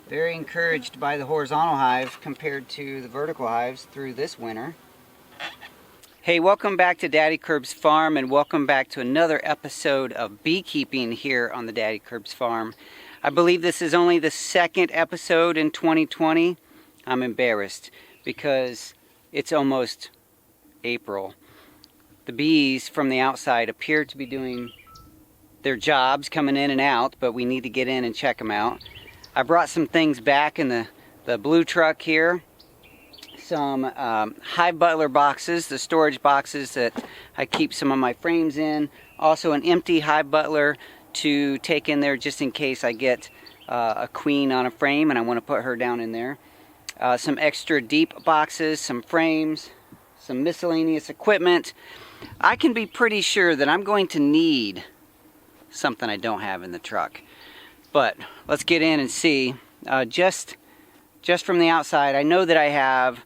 Very encouraged by the horizontal hive compared to the vertical hives through this winter. Hey, welcome back to Daddykirbs Farm, and welcome back to another episode of beekeeping here on the Daddykirbs Farm. I believe this is only the second episode in 2020. I'm embarrassed because it's almost April. The bees from the outside appear to be doing their jobs, coming in and out, but we need to get in and check them out. I brought some things back in the blue truck here. Some hive butler boxes, the storage boxes that I keep some of my frames in. Also an empty hive butler to take in there just in case I get a queen on a frame and I want to put her down in there. Some extra deep boxes, some frames, some miscellaneous equipment. I can be pretty sure that I'm going to need something I don't have in the truck. But let's get in and see. Just from the outside, I know that I have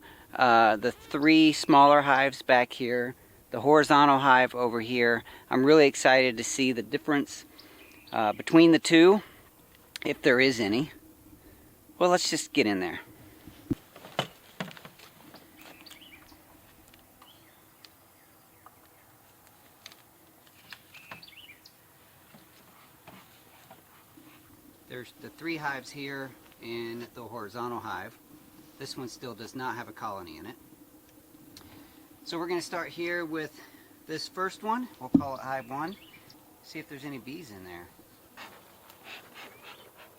the 3 smaller hives back here, the horizontal hive over here. I'm really excited to see the difference between the two, if there is any. Well, let's just get in there. There's the 3 hives here in the horizontal hive. This one still does not have a colony in it. So we're going to start here with this first one. We'll call it hive 1. See if there's any bees in there.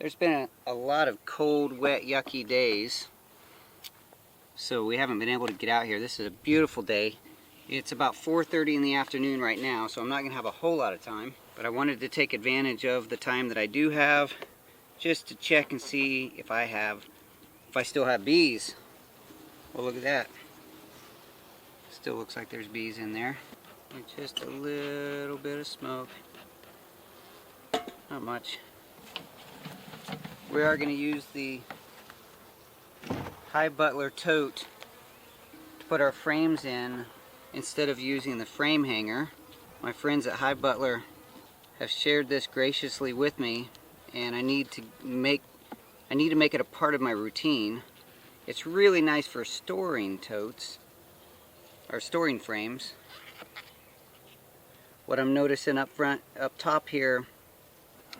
There's been a lot of cold, wet, yucky days, so we haven't been able to get out here. This is a beautiful day. It's about 4:30 in the afternoon right now, so I'm not going to have a whole lot of time. But I wanted to take advantage of the time that I do have, just to check and see if I still have bees. Well, look at that. Still looks like there's bees in there. And just a little bit of smoke. Not much. We are going to use the hive butler tote to put our frames in instead of using the frame hanger. My friends at Hive Butler have shared this graciously with me, and I need to make it a part of my routine. It's really nice for storing totes, or storing frames. What I'm noticing up top here,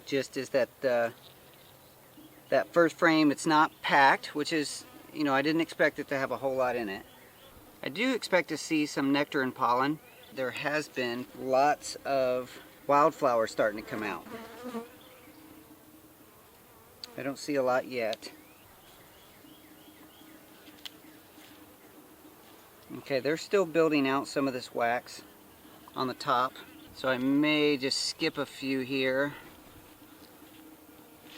just is that that first frame, it's not packed, which is, I didn't expect it to have a whole lot in it. I do expect to see some nectar and pollen. There has been lots of wildflowers starting to come out. I don't see a lot yet. Okay, they're still building out some of this wax on the top, so I may just skip a few here.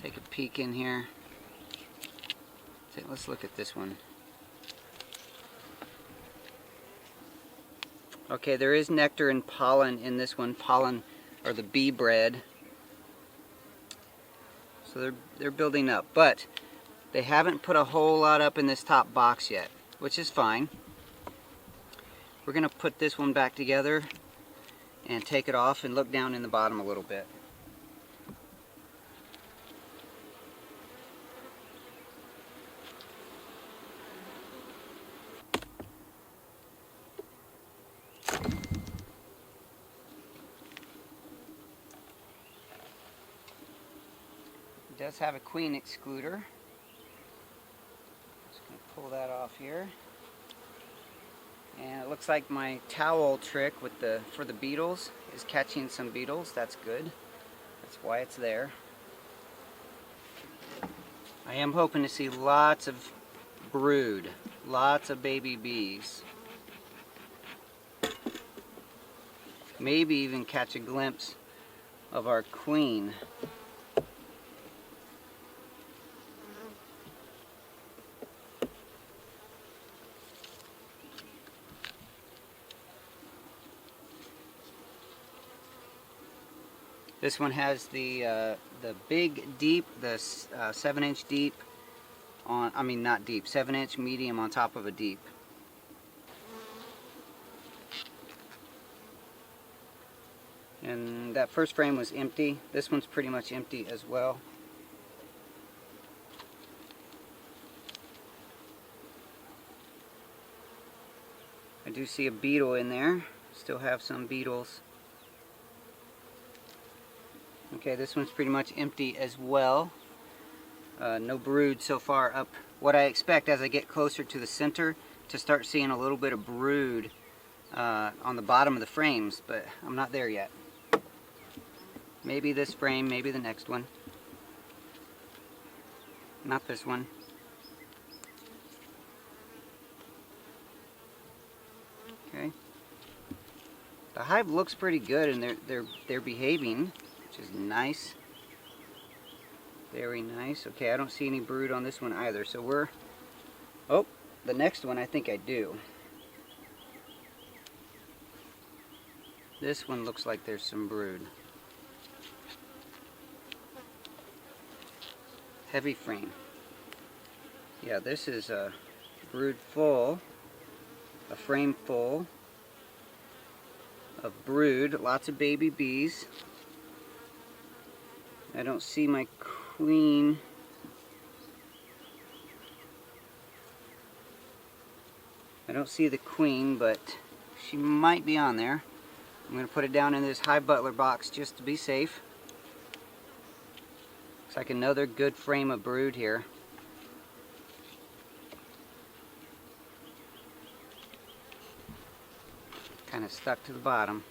Take a peek in here. Let's look at this one. Okay, there is nectar and pollen in this one. Pollen, or the bee bread. So they're building up, but they haven't put a whole lot up in this top box yet, which is fine. We're going to put this one back together and take it off and look down in the bottom a little bit. It does have a queen excluder. Just going to pull that off here. And it looks like my towel trick for the beetles is catching some beetles. That's good. That's why it's there. I am hoping to see lots of brood, lots of baby bees. Maybe even catch a glimpse of our queen. This one has the big deep, the 7-inch deep on, I mean not deep, 7-inch medium on top of a deep. And that first frame was empty. This one's pretty much empty as well. do see a beetle in there. Still have some beetles. Okay, this one's pretty much empty as well. No brood so far up. What I expect as I get closer to the center to start seeing a little bit of brood on the bottom of the frames, but I'm not there yet. Maybe this frame, maybe the next one. Not this one. Okay. The hive looks pretty good, and they're behaving, which is nice. Very nice. Okay, I don't see any brood on this one either. So we're... Oh, the next one I think I do. This one looks like there's some brood. Heavy frame. Yeah, this is a brood full. A frame full of brood. Lots of baby bees. I don't see my queen. I don't see the queen, but she might be on there. I'm going to put it down in this hive butler box just to be safe. Looks like another good frame of brood here. Kind of stuck to the bottom.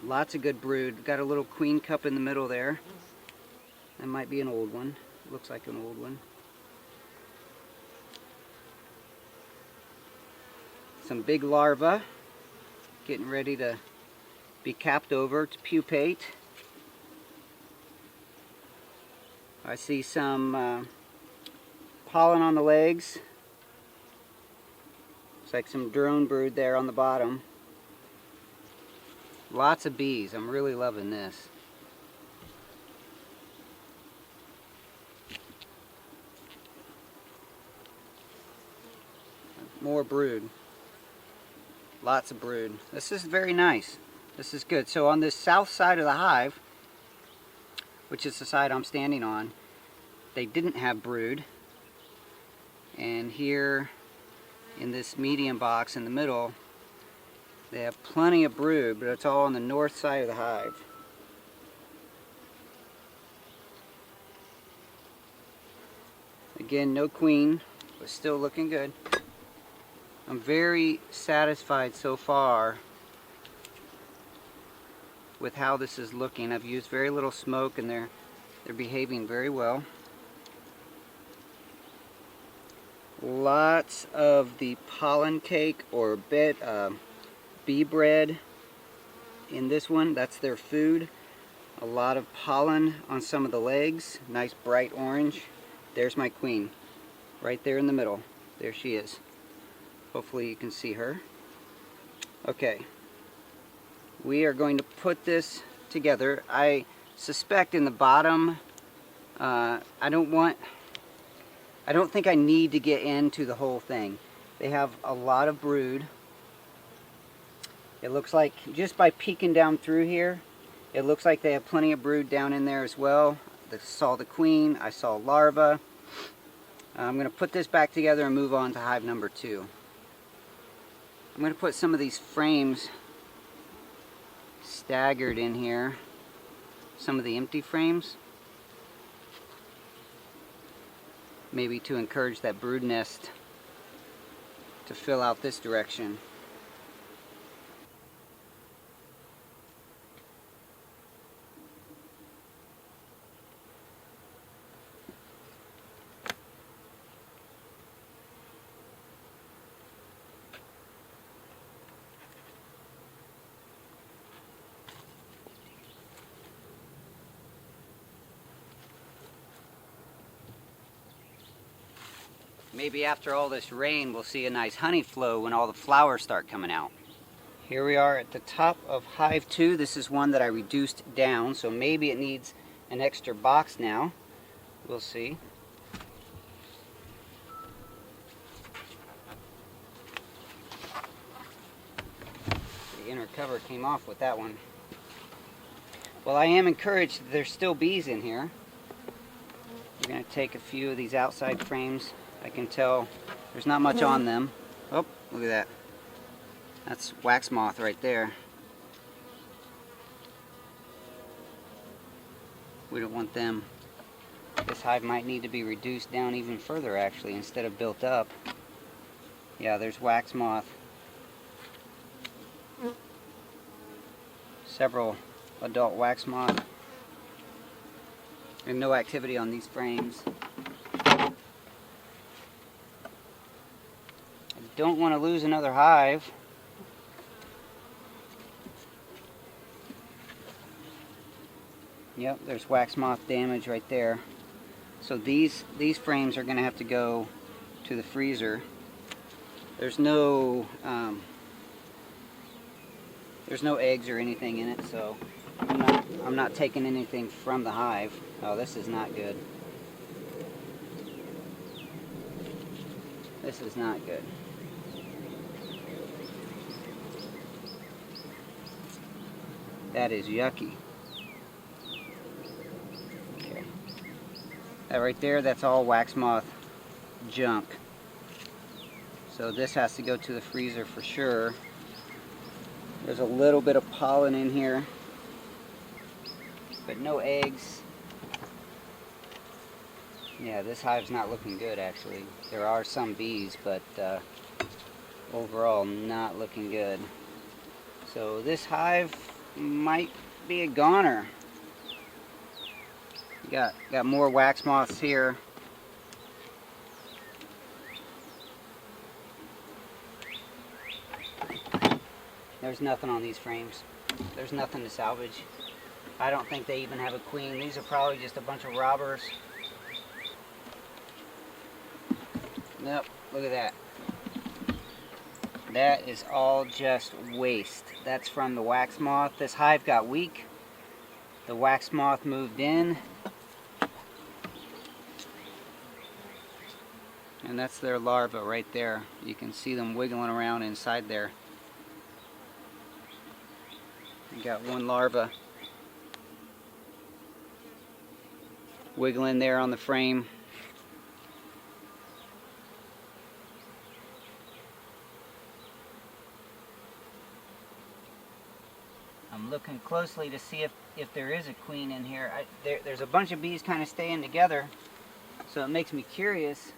Lots of good brood. Got a little queen cup in the middle there. That might be an old one. Looks like an old one. Some big larvae getting ready to be capped over to pupate. I see some pollen on the legs. Looks like some drone brood there on the bottom. Lots of bees. I'm really loving this. More brood. Lots of brood. This is very nice. This is good. So on this south side of the hive, which is the side I'm standing on, they didn't have brood. And here in this medium box in the middle, they have plenty of brood, but it's all on the north side of the hive. Again, no queen, but still looking good. I'm very satisfied so far with how this is looking. I've used very little smoke, and they're behaving very well. Lots of the pollen cake or bee bread in this one. That's their food. A lot of pollen on some of the legs. Nice bright orange. There's my queen. Right there in the middle. There she is. Hopefully you can see her. Okay. We are going to put this together. I suspect in the bottom, I don't think I need to get into the whole thing. They have a lot of brood. It looks like, just by peeking down through here, it looks like they have plenty of brood down in there as well. I saw the queen, I saw larvae. I'm going to put this back together and move on to hive number 2. I'm going to put some of these frames staggered in here. Some of the empty frames. Maybe to encourage that brood nest to fill out this direction. Maybe after all this rain, we'll see a nice honey flow when all the flowers start coming out. Here we are at the top of hive 2. This is one that I reduced down, so maybe it needs an extra box now. We'll see. the inner cover came off with that one. Well, I am encouraged that there's still bees in here. We're going to take a few of these outside frames. I can tell there's not much on them. Oh, look at that. That's wax moth right there. We don't want them. This hive might need to be reduced down even further, actually, instead of built up. Yeah, there's wax moth. Several adult wax moth. And no activity on these frames. I don't want to lose another hive. Yep, there's wax moth damage right there. So these frames are going to have to go to the freezer. There's no eggs or anything in it, so I'm not taking anything from the hive. Oh, this is not good. This is not good. That is yucky. Okay. That right there, that's all wax moth junk. So this has to go to the freezer for sure. There's a little bit of pollen in here, but no eggs. Yeah, this hive's not looking good, actually. There are some bees, but overall not looking good. So this hive might be a goner. Got more wax moths here. There's nothing on these frames. There's nothing to salvage. I don't think they even have a queen. These are probably just a bunch of robbers. Nope, look at that. That is all just waste. That's from the wax moth. This hive got weak. The wax moth moved in. And that's their larva right there. You can see them wiggling around inside there. You got one larva wiggling there on the frame. I'm looking closely to see if there is a queen in here. There's a bunch of bees kind of staying together, so it makes me curious.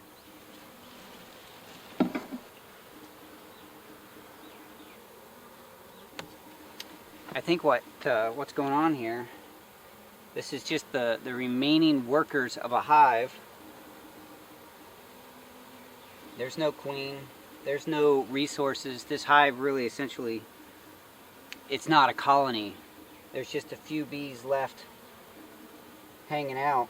I think what's going on here, this is just the remaining workers of a hive. There's no queen, there's no resources. This hive really essentially, it's not a colony. There's just a few bees left hanging out.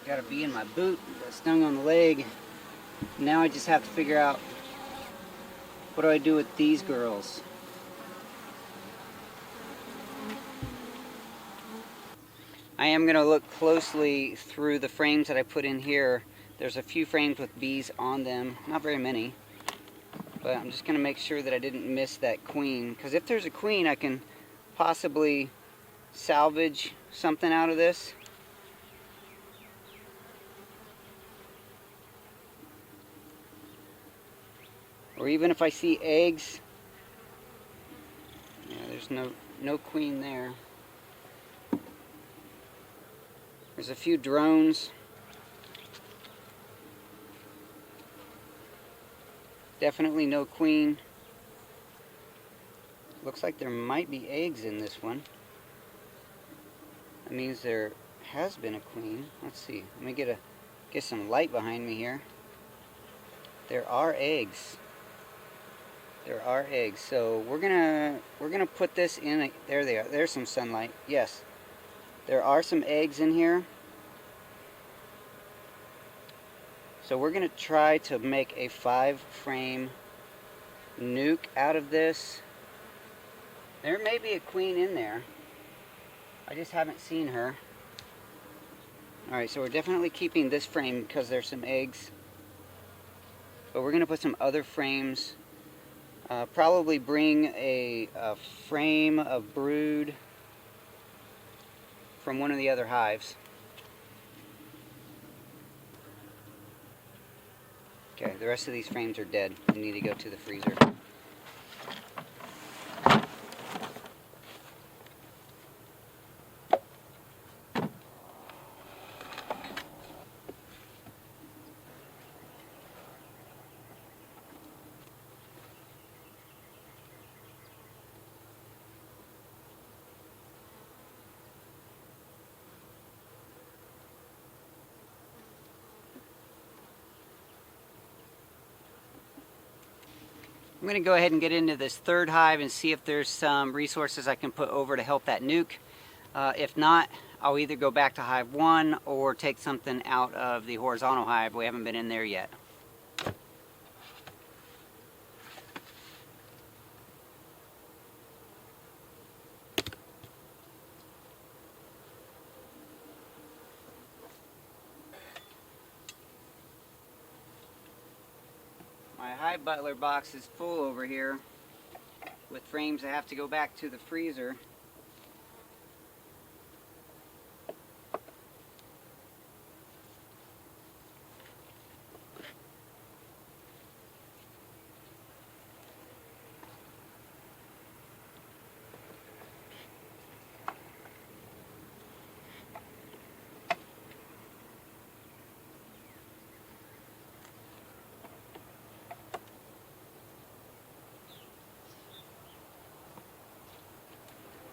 Got a bee in my boot, got stung on the leg. Now I just have to figure out, what do I do with these girls? I am going to look closely through the frames that I put in here. There's a few frames with bees on them, not very many. But I'm just going to make sure that I didn't miss that queen. Because if there's a queen, I can possibly salvage something out of this. Or even if I see eggs. Yeah, there's no queen there. There's a few drones. Definitely no queen. Looks like there might be eggs in this one. That means there has been a queen. Let's see. Let me get some light behind me here. There are eggs. There are eggs. So we're gonna put this in. There they are. There's some sunlight. Yes. There are some eggs in here. So we're going to try to make a 5-frame nuke out of this. There may be a queen in there. I just haven't seen her. Alright, so we're definitely keeping this frame because there's some eggs. But we're going to put some other frames. Probably bring a frame of brood from one of the other hives. Okay, the rest of these frames are dead. They need to go to the freezer. I'm going to go ahead and get into this third hive and see if there's some resources I can put over to help that nuke. If not, I'll either go back to hive 1 or take something out of the horizontal hive. We haven't been in there yet. My hive butler box is full over here with frames that have to go back to the freezer.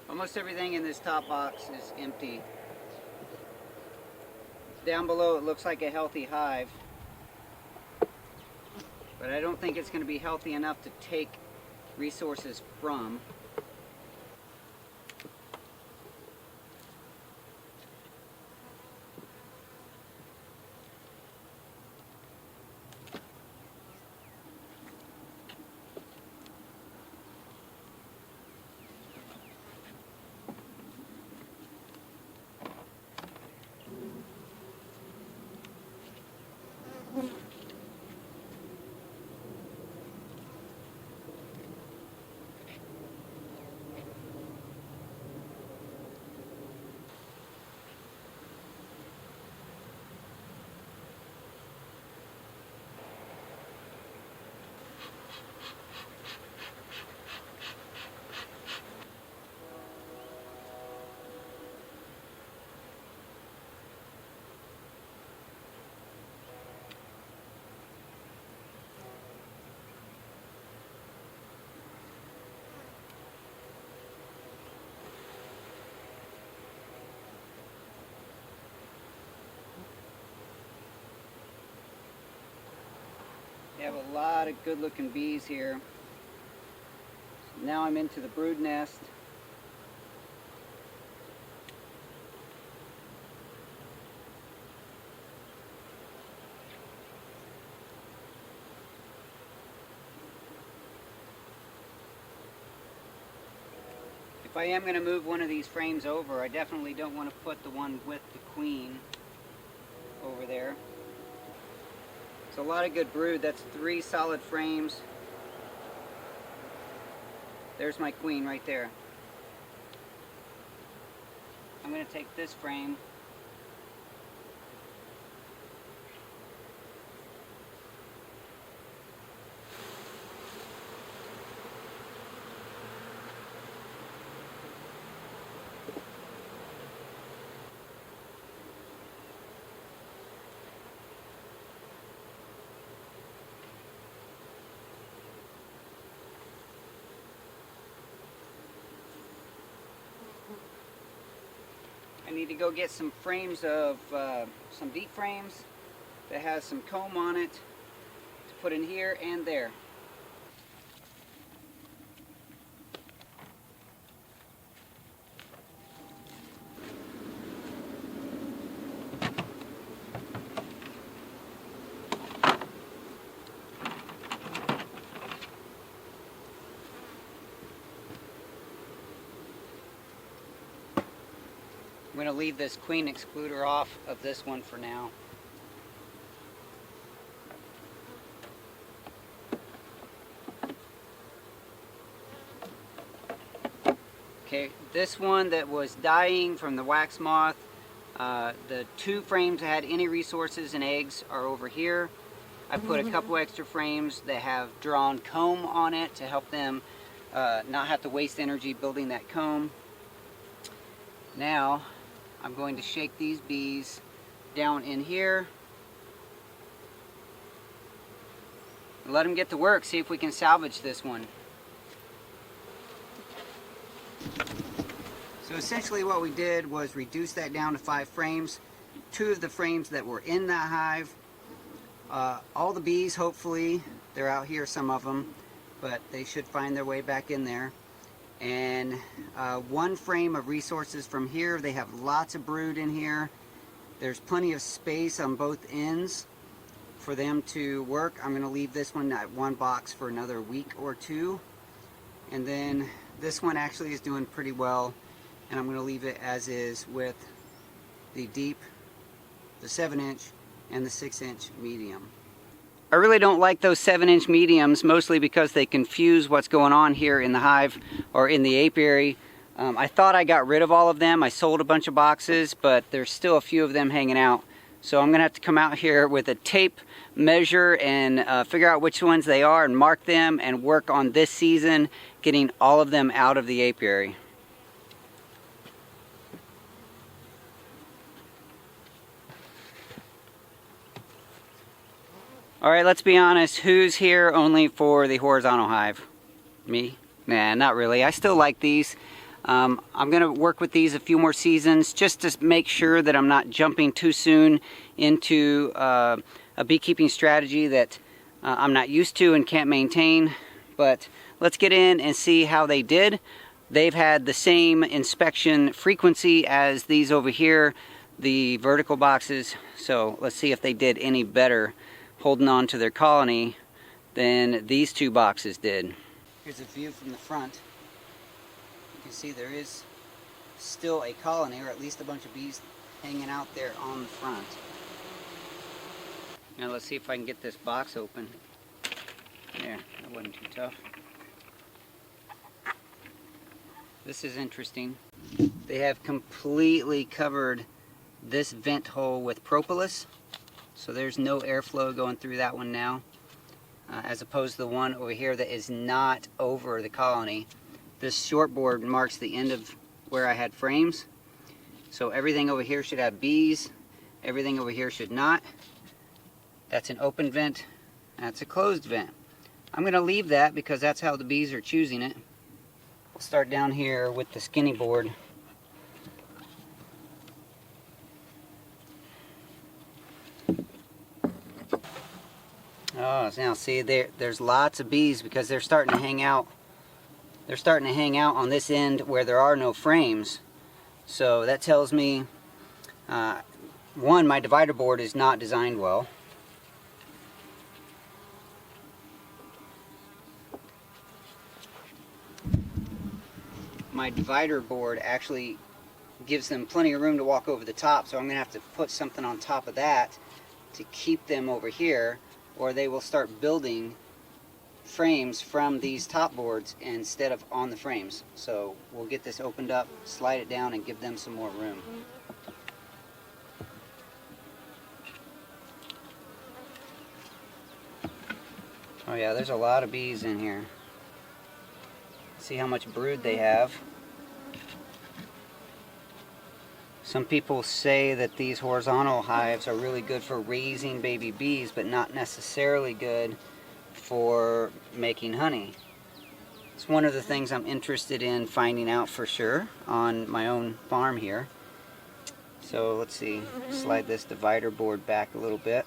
Almost everything in this top box is empty. Down below it looks like a healthy hive, but I don't think it's going to be healthy enough to take resources from. You have a lot of good looking bees here. Now I'm into the brood nest. If I am going to move one of these frames over, I definitely don't want to put the one with the queen over there. It's a lot of good brood. That's 3 solid frames. There's my queen right there. I'm going to take this frame . I need to go get some frames of, some deep frames that has some comb on it to put in here and there. I'm going to leave this queen excluder off of this one for now. Okay, this one that was dying from the wax moth, the 2 frames that had any resources and eggs are over here. I put a couple extra frames that have drawn comb on it to help them not have to waste energy building that comb. Now I'm going to shake these bees down in here. Let them get to work, see if we can salvage this one. So essentially what we did was reduce that down to 5 frames. 2 of the frames that were in that hive. All the bees, hopefully, they're out here, some of them, but they should find their way back in there. And 1 frame of resources from here. They have lots of brood in here. There's plenty of space on both ends for them to work. I'm going to leave this one at 1 box for another week or 2. And then this one actually is doing pretty well, and I'm going to leave it as is with the deep, the 7-inch, and the 6-inch medium. I really don't like those 7-inch mediums, mostly because they confuse what's going on here in the hive or in the apiary. I thought I got rid of all of them. I sold a bunch of boxes, but there's still a few of them hanging out. So I'm going to have to come out here with a tape measure and figure out which ones they are and mark them and work on this season getting all of them out of the apiary. Alright, let's be honest, who's here only for the horizontal hive? Me? Nah, not really. I still like these. I'm going to work with these a few more seasons just to make sure that I'm not jumping too soon into a beekeeping strategy that I'm not used to and can't maintain. But let's get in and see how they did. They've had the same inspection frequency as these over here, the vertical boxes. So let's see if they did any better holding on to their colony than these 2 boxes did. Here's a view from the front. You can see there is still a colony, or at least a bunch of bees hanging out there on the front. Now let's see if I can get this box open. There, that wasn't too tough. This is interesting. They have completely covered this vent hole with propolis. So there's no airflow going through that one now, as opposed to the one over here that is not over the colony. This short board marks the end of where I had frames. So everything over here should have bees, everything over here should not. That's an open vent, that's a closed vent. I'm going to leave that because that's how the bees are choosing it. We'll start down here with the skinny board. Oh, now see, there's lots of bees because they're starting to hang out. They're starting to hang out on this end where there are no frames. So that tells me, one, my divider board is not designed well. My divider board actually gives them plenty of room to walk over the top, so I'm going to have to put something on top of that to keep them over here, or they will start building frames from these top boards instead of on the frames. So we'll get this opened up, slide it down, and give them some more room. Oh yeah, there's a lot of bees in here. See how much brood they have. Some people say that these horizontal hives are really good for raising baby bees, but not necessarily good for making honey. It's one of the things I'm interested in finding out for sure on my own farm here. So let's see, slide this divider board back a little bit.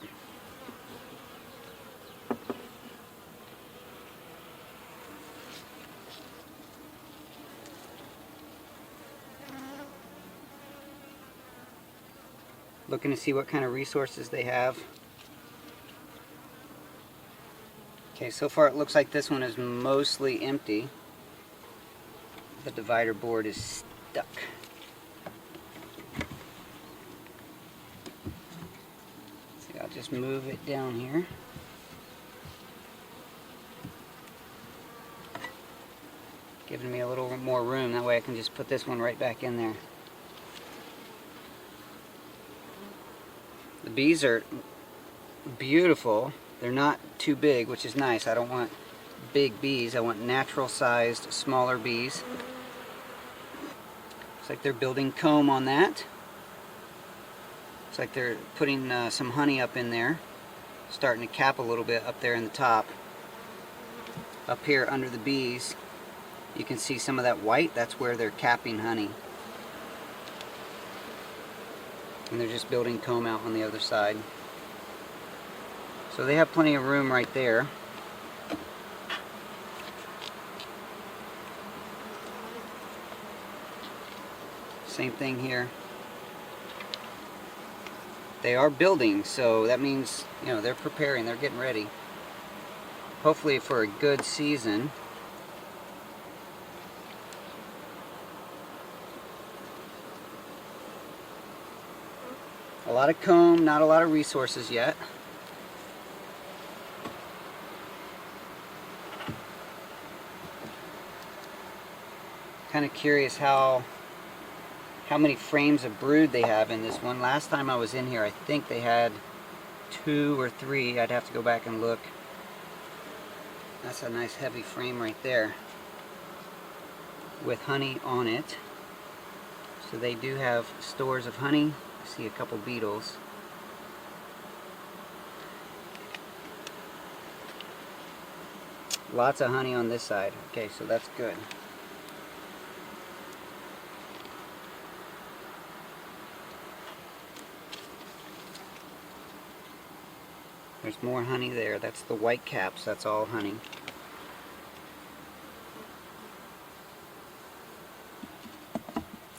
Looking to see what kind of resources they have. Okay, so far it looks like this one is mostly empty. The divider board is stuck. just move it down here. Giving me a little more room, that way I can just put this one right back in there. The bees are beautiful. They're not too big, which is nice. I don't want big bees. I want natural sized, smaller bees. Looks like they're building comb on that. Looks like they're putting some honey up in there. Starting to cap a little bit up there in the top. Up here under the bees, you can see some of that white. That's where they're capping honey. And they're just building comb out on the other side. So they have plenty of room right there. Same thing here. They are building, so that means, you know, they're preparing, they're getting ready. Hopefully for a good season. A lot of comb, not a lot of resources yet. Kind of curious how many frames of brood they have in this one. Last time I was in here, I think they had 2 or 3. I'd have to go back and look. That's a nice heavy frame right there with honey on it. So they do have stores of honey. I see a couple beetles. Lots of honey on this side. Okay, so that's good. There's more honey there. That's the white caps. That's all honey.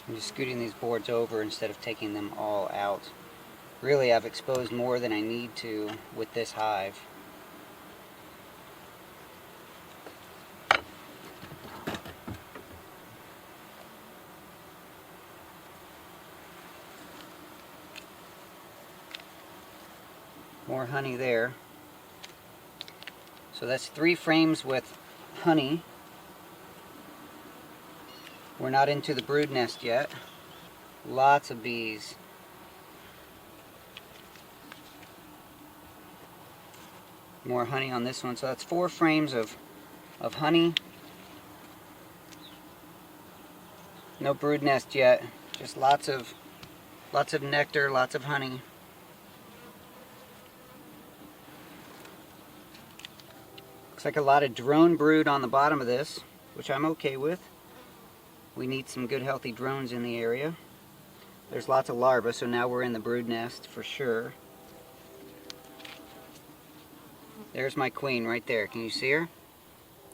I'm just scooting these boards over instead of taking them all out. Really, I've exposed more than I need to with this hive. More honey there. So that's 3 frames with honey. We're not into the brood nest yet. Lots of bees. More honey on this one. So that's 4 frames of honey. No brood nest yet. Just lots of nectar, lots of honey. Looks like a lot of drone brood on the bottom of this, which I'm okay with. We need some good healthy drones in the area. There's lots of larvae, so now we're in the brood nest for sure. There's my queen right there. Can you see her?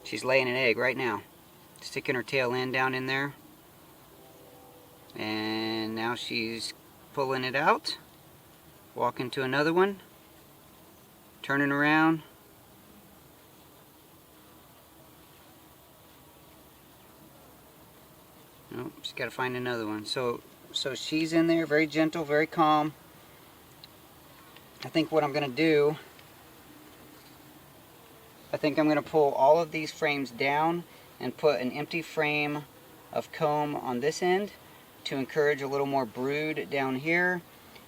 She's laying an egg right now. Sticking her tail end down in there. And now she's pulling it out. Walking to another one. Turning around. Nope, just got to find another one. So she's in there, very gentle, very calm. I think what I'm going to do, I think I'm going to pull all of these frames down and put an empty frame of comb on this end to encourage a little more brood down here.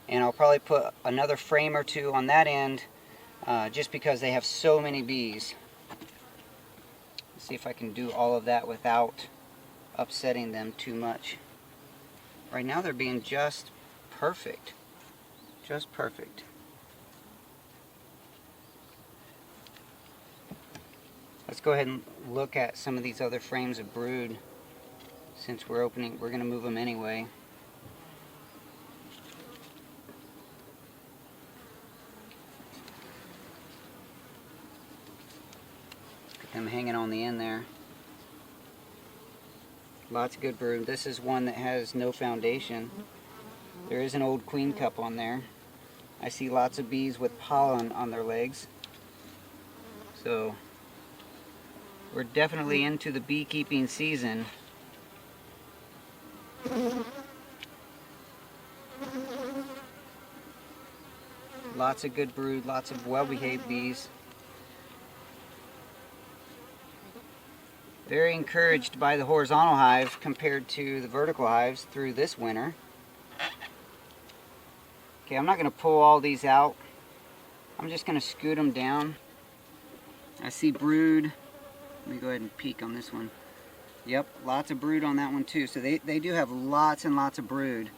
And I'll probably put another frame or 2 on that end just because they have so many bees. Let's see if I can do all of that without upsetting them too much. Right now they're being just perfect. Just perfect. Let's go ahead and look at some of these other frames of brood. Since we're opening, we're going to move them anyway. Got them hanging on the end there. Lots of good brood. This is one that has no foundation. There is an old queen cup on there. I see lots of bees with pollen on their legs. So we're definitely into the beekeeping season. Lots of good brood, lots of well-behaved bees. Very encouraged by the horizontal hive compared to the vertical hives through this winter. Okay, I'm not going to pull all these out. I'm just going to scoot them down. I see brood. Let me go ahead and peek on this one. Yep, lots of brood on that one too. So they do have lots and lots of brood.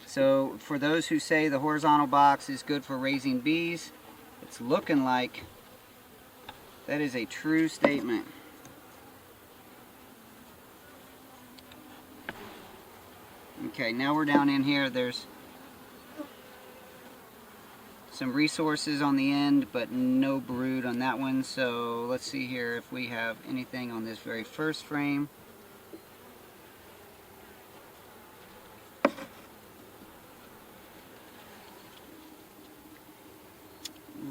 So for those who say the horizontal box is good for raising bees, it's looking like that is a true statement. Okay, now we're down in here. There's some resources on the end, but no brood on that one. So let's see here if we have anything on this very first frame.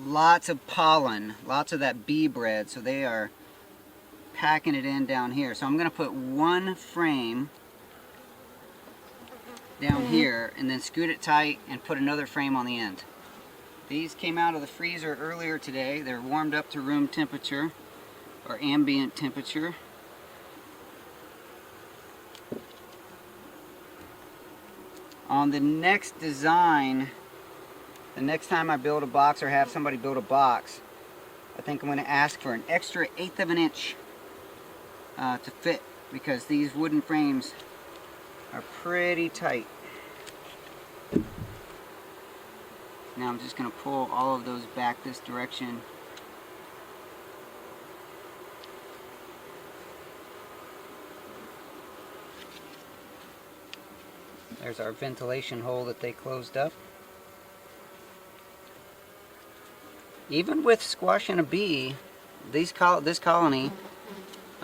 Lots of pollen, lots of that bee bread, so they are packing it in down here. So I'm going to put one frame down here and then scoot it tight and put another frame on the end. These came out of the freezer earlier today. They're warmed up to room temperature or ambient temperature. On the next design, the next time I build a box or have somebody build a box, I think I'm going to ask for an extra 1/8 of an inch to fit, because these wooden frames are pretty tight. Now I'm just going to pull all of those back this direction. There's our ventilation hole that they closed up. Even with squashing a bee, this colony,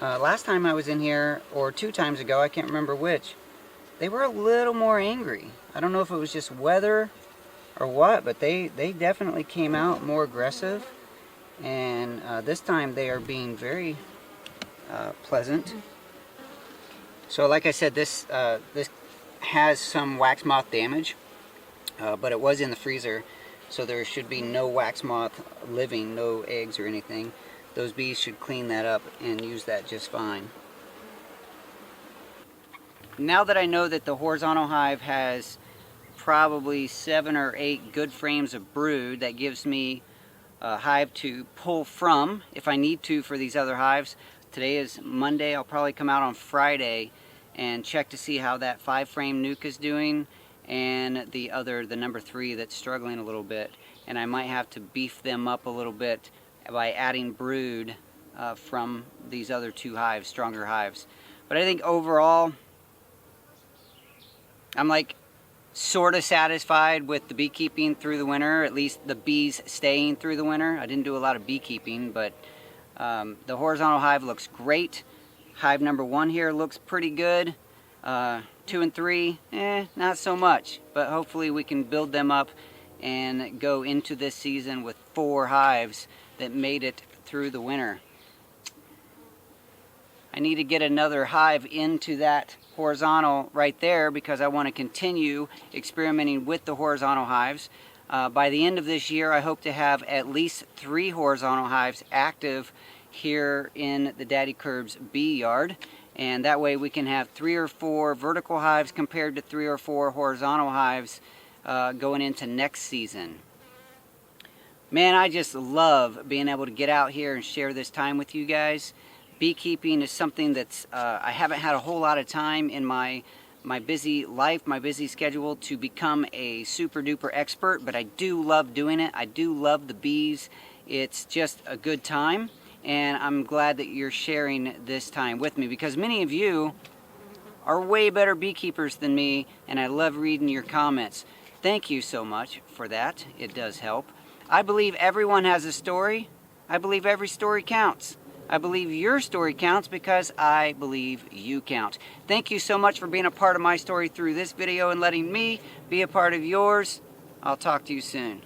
last time I was in here, or 2 times ago, I can't remember which, they were a little more angry. I don't know if it was just weather or what, but they definitely came out more aggressive. And this time they are being very pleasant. So like I said, this has some wax moth damage, but it was in the freezer. So there should be no wax moth living, no eggs or anything. Those bees should clean that up and use that just fine. Now that I know that the horizontal hive has probably 7 or 8 good frames of brood, that gives me a hive to pull from if I need to for these other hives. Today is Monday. I'll probably come out on Friday and check to see how that 5-frame nuke is doing, and the number 3 that's struggling a little bit. And I might have to beef them up a little bit by adding brood from these other 2 hives, stronger hives. But I think overall, I'm like sort of satisfied with the beekeeping through the winter, at least the bees staying through the winter. I didn't do a lot of beekeeping, but the horizontal hive looks great. Hive number 1 here looks pretty good. 2 and 3, not so much, but hopefully we can build them up and go into this season with 4 hives that made it through the winter. I need to get another hive into that horizontal right there because I want to continue experimenting with the horizontal hives. By the end of this year, I hope to have at least 3 horizontal hives active here in the Daddykirbs bee yard. And that way we can have 3 or 4 vertical hives compared to 3 or 4 horizontal hives going into next season. Man, I just love being able to get out here and share this time with you guys. Beekeeping is something that's I haven't had a whole lot of time in my busy life, my busy schedule to become a super duper expert, but I do love doing it. I do love the bees. It's just a good time. And I'm glad that you're sharing this time with me, because many of you are way better beekeepers than me, and I love reading your comments. Thank you so much for that. It does help. I believe everyone has a story. I believe every story counts. I believe your story counts because I believe you count. Thank you so much for being a part of my story through this video and letting me be a part of yours. I'll talk to you soon.